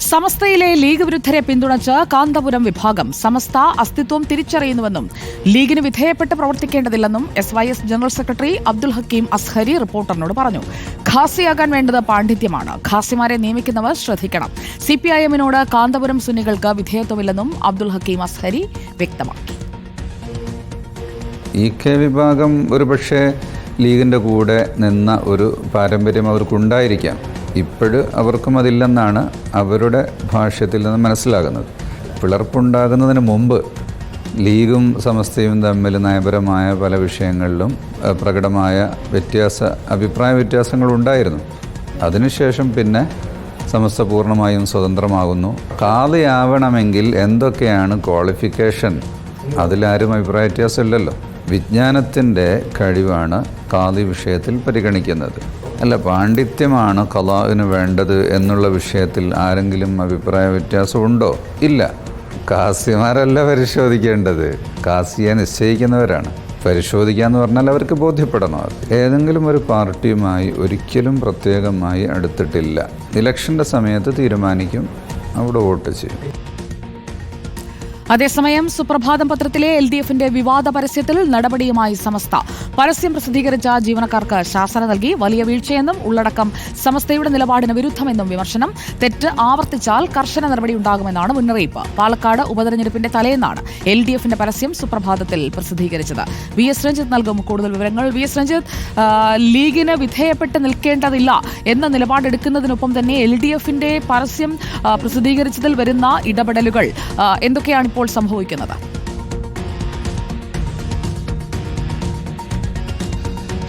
സമസ്തയിലെ league വിരുദ്ധരെ പിന്തുണച്ച് കാന്തപുരം വിഭാഗം സമസ്ത അസ്തിത്വം തിരിച്ചറിയുന്നുവെന്നും ലീഗിന് വിധേയപ്പെട്ട് പ്രവർത്തിക്കേണ്ടതില്ലെന്നും SYS general secretary Abdul Hakeem Azhari റിപ്പോർട്ടറിനോട് പറഞ്ഞു. ഖാസിയാകാൻ വേണ്ടത് പാണ്ഡിത്യമാണ്. ഖാസിമാരെ നിയമിക്കുന്നവർ ശ്രദ്ധിക്കണം. CPIM-നോട് കാന്തപുരം സുന്നികൾക്ക് വിധേയത്വമില്ലെന്നും അബ്ദുൽ ഹക്കീം അസ്ഹരി വ്യക്തമാക്കി. EK വിഭാഗം ഒരുപക്ഷെ ലീഗിൻ്റെ കൂടെ നിന്ന ഒരു പാരമ്പര്യം അവർക്കുണ്ടായിരിക്കാം. ഇപ്പോഴും അവർക്കും അതില്ലെന്നാണ് അവരുടെ ഭാഷ്യത്തിൽ നിന്ന് മനസ്സിലാകുന്നത്. പിളർപ്പുണ്ടാകുന്നതിന് മുമ്പ് ലീഗും സമസ്തയും തമ്മിൽ നയപരമായ പല വിഷയങ്ങളിലും പ്രകടമായ അഭിപ്രായ വ്യത്യാസങ്ങളുണ്ടായിരുന്നു. അതിനുശേഷം പിന്നെ സമസ്ത പൂർണ്ണമായും സ്വതന്ത്രമാകുന്നു. ഖാദിയാവണമെങ്കിൽ എന്തൊക്കെയാണ് ക്വാളിഫിക്കേഷൻ? അതിലാരും അഭിപ്രായ വ്യത്യാസമില്ലല്ലോ. വിജ്ഞാനത്തിൻ്റെ കഴിവാണ് ഖാദി വിഷയത്തിൽ പരിഗണിക്കുന്നത്. അല്ല, പാണ്ഡിത്യമാണ് ഖളാഇന് വേണ്ടത് എന്നുള്ള വിഷയത്തിൽ ആരെങ്കിലും അഭിപ്രായ വ്യത്യാസമുണ്ടോ? ഇല്ല. ഖാസിമാരല്ല പരിശോധിക്കേണ്ടത്, ഖാസിയെ നിശ്ചയിക്കുന്നവരാണ്. പരിശോധിക്കുക എന്ന് പറഞ്ഞാൽ അവർക്ക് ബോധ്യപ്പെടണം. ഏതെങ്കിലും ഒരു പാർട്ടിയുമായി ഒരിക്കലും പ്രത്യേകമായി അടുത്തിട്ടില്ല. ഇലക്ഷൻ്റെ സമയത്ത് തീരുമാനിക്കും, അവിടെ വോട്ട് ചെയ്യും. അതേസമയം സുപ്രഭാതം പത്രത്തിലെ LDF-ന്റെ വിവാദ പരസ്യത്തിൽ നടപടിയുമായി സമസ്ത. പരസ്യം പ്രസിദ്ധീകരിച്ച ജീവനക്കാർക്ക് ശാസന നൽകി. വലിയ വീഴ്ചയെന്നും ഉള്ളടക്കം സമസ്തയുടെ നിലപാടിന് വിരുദ്ധമെന്നും വിമർശനം. തെറ്റ് ആവർത്തിച്ചാൽ കർശന നടപടിയുണ്ടാകുമെന്നാണ് മുന്നറിയിപ്പ്. പാലക്കാട് ഉപതെരഞ്ഞെടുപ്പിന്റെ തലേന്നാണ് LDF-ന്റെ പരസ്യം സുപ്രഭാതത്തിൽ പ്രസിദ്ധീകരിച്ചത്. VS രഞ്ജിത്ത് നൽകും കൂടുതൽ വിവരങ്ങൾ. VS രഞ്ജിത്ത്, ലീഗിന് വിധേയപ്പെട്ട് നിൽക്കേണ്ടതില്ല എന്ന നിലപാടെടുക്കുന്നതിനൊപ്പം തന്നെ LDF-ന്റെ പരസ്യം പ്രസിദ്ധീകരിച്ചതിൽ വരുന്ന ഇടപെടലുകൾ എന്തൊക്കെയാണ് ഇപ്പോൾ സംഭവിക്കുന്നത്?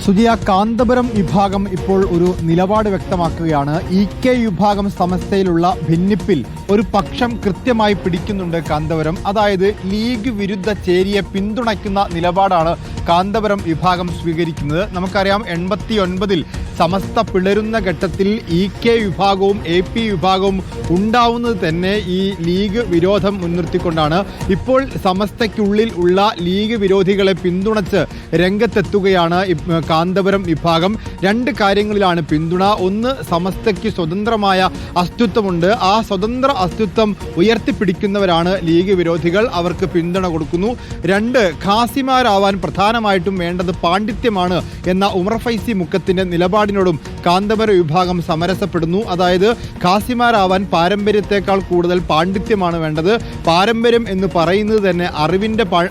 സുജിയ, കാന്തപുരം വിഭാഗം ഇപ്പോൾ ഒരു നിലപാട് വ്യക്തമാക്കുകയാണ്. EK വിഭാഗം സമസ്തയിലുള്ള ഭിന്നിപ്പിൽ ഒരു പക്ഷം കൃത്യമായി പിടിക്കുന്നുണ്ട് കാന്തപുരം. അതായത് ലീഗ് വിരുദ്ധ ചേരിയെ പിന്തുണയ്ക്കുന്ന നിലപാടാണ് കാന്തപുരം വിഭാഗം സ്വീകരിക്കുന്നത്. നമുക്കറിയാം, 89-ൽ സമസ്ത പിളരുന്ന ഘട്ടത്തിൽ EK വിഭാഗവും AP വിഭാഗവും ഉണ്ടാവുന്നത് തന്നെ ഈ ലീഗ് വിരോധം മുൻനിർത്തിക്കൊണ്ടാണ്. ഇപ്പോൾ സമസ്തയ്ക്കുള്ളിൽ ഉള്ള ലീഗ് വിരോധികളെ പിന്തുണച്ച് രംഗത്തെത്തുകയാണ് കാന്തപുരം വിഭാഗം. രണ്ട് കാര്യങ്ങളിലാണ് പിന്തുണ. ഒന്ന്, സമസ്തയ്ക്ക് സ്വതന്ത്രമായ അസ്തിത്വമുണ്ട്. ആ സ്വതന്ത്ര അസ്തിത്വം ഉയർത്തിപ്പിടിക്കുന്നവരാണ് ലീഗ് വിരോധികൾ, അവർക്ക് പിന്തുണ കൊടുക്കുന്നു. രണ്ട്, ഖാസിമാരാവാൻ പ്രധാനമായിട്ടും വേണ്ടത് പാണ്ഡിത്യമാണ് എന്ന ഉമർ ഫൈസി മുക്കത്തിൻ്റെ നിലപാടിനോടും കാന്തപുരം വിഭാഗം സമരസപ്പെടുന്നു. അതായത് ഖാസിമാരാവാൻ പാരമ്പര്യത്തെക്കാൾ കൂടുതൽ പാണ്ഡിത്യമാണ് വേണ്ടത്. പാരമ്പര്യം എന്ന് പറയുന്നത് തന്നെ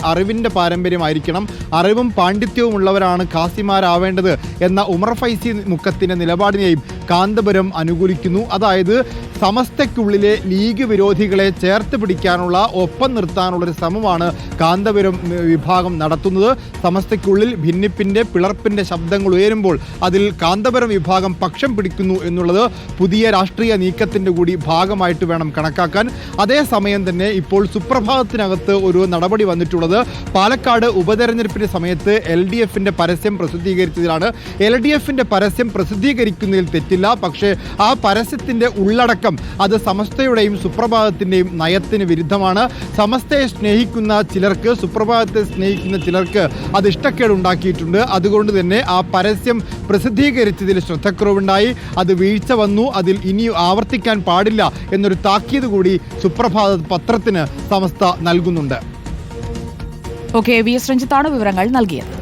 അറിവിൻ്റെ പാരമ്പര്യമായിരിക്കണം. അറിവും പാണ്ഡിത്യവും ഉള്ളവരാണ് ഖാസിമാരാവേണ്ടത് എന്ന ഉമർ ഫൈസി മുക്കത്തിൻ്റെ നിലപാടിനെയും കാന്തപുരം അനുകൂലിക്കുന്നു. അതായത് സമസ്തയ്ക്കുള്ളിലെ ലീഗ് വിരോധികളെ ചേർത്ത് പിടിക്കാനുള്ള, ഒപ്പം നിർത്താനുള്ളൊരു ശ്രമമാണ് കാന്തപുരം വിഭാഗം നടത്തുന്നത്. സമസ്തയ്ക്കുള്ളിൽ ഭിന്നിപ്പിൻ്റെ, പിളർപ്പിൻ്റെ ശബ്ദങ്ങൾ ഉയരുമ്പോൾ അതിൽ കാന്തപുരം വിഭാഗം പക്ഷം പിടിക്കുന്നു എന്നുള്ളത് പുതിയ രാഷ്ട്രീയ നീക്കത്തിൻ്റെ കൂടി ഭാഗമായിട്ട് വേണം കണക്കാക്കാൻ. അതേസമയം തന്നെ ഇപ്പോൾ സുപ്രഭാതത്തിനകത്ത് ഒരു നടപടി വന്നിട്ടുള്ളത് പാലക്കാട് ഉപതെരഞ്ഞെടുപ്പിൻ്റെ സമയത്ത് LDF-ന്റെ പരസ്യം പ്രസിദ്ധീകരിച്ചതിലാണ്. LDF-ന്റെ പരസ്യം പ്രസിദ്ധീകരിക്കുന്നതിൽ തെറ്റില്ല, പക്ഷേ ആ പരസ്യത്തിൻ്റെ ഉള്ളടക്കം അത് സമസ്തയുടെയും സുപ്രഭാതത്തിൻ്റെയും നയത്തിന് വിരുദ്ധമാണ്. സമസ്തയെ സ്നേഹിക്കുന്ന ചിലർക്ക്, സുപ്രഭാതത്തെ സ്നേഹിക്കുന്ന ചിലർക്ക് അത് ഇഷ്ടക്കേടുണ്ടാക്കിയിട്ടുണ്ട്. അതുകൊണ്ട് തന്നെ ആ പരസ്യം പ്രസിദ്ധീകരിച്ചതിൽ ശ്രദ്ധക്കുറവുണ്ടായി, അത് വീഴ്ച വന്നു, അതിൽ ഇനി ആവർത്തിക്കാൻ പാടില്ല എന്നൊരു താക്കീത് കൂടി സുപ്രഭാത പത്രത്തിന് സമസ്ത നൽകുന്നുണ്ട്. VS രഞ്ജിത്താണ് വിവരങ്ങൾ നൽകിയത്.